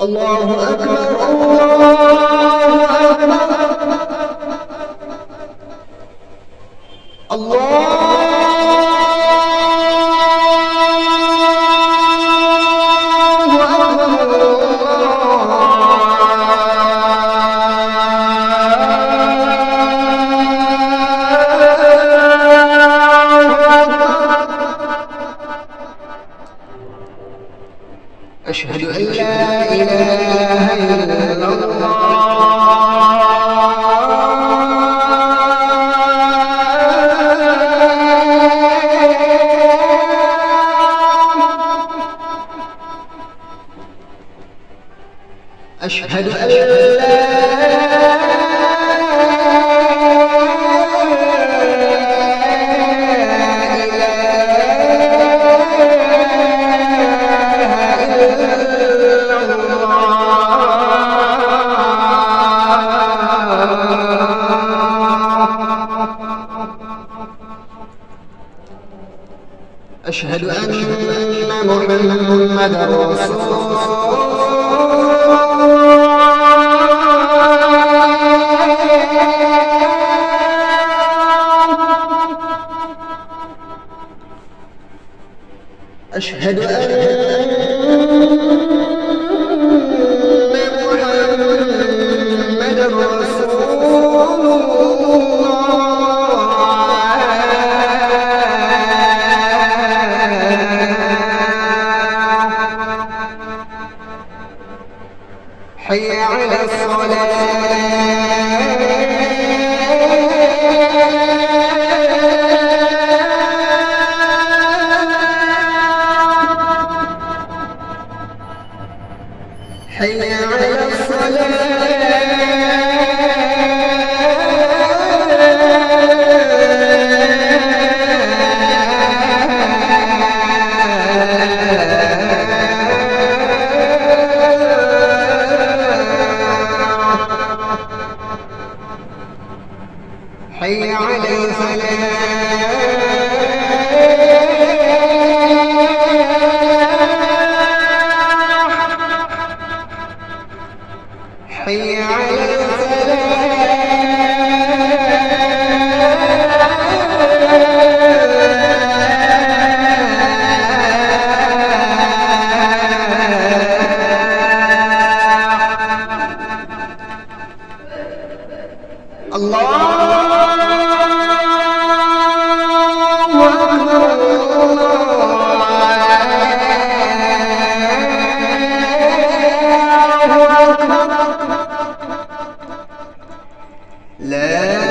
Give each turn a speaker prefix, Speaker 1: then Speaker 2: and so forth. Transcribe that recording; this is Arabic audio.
Speaker 1: الله أكبر الله أكبر الله أشهد أن لا إله إلا الله أشهد أن أشهد أن محمدا رسول أشهد أن محمدا رسول حي على الصلاة حي على الصلاة حي على الفلاح حي على الفلاح الله لا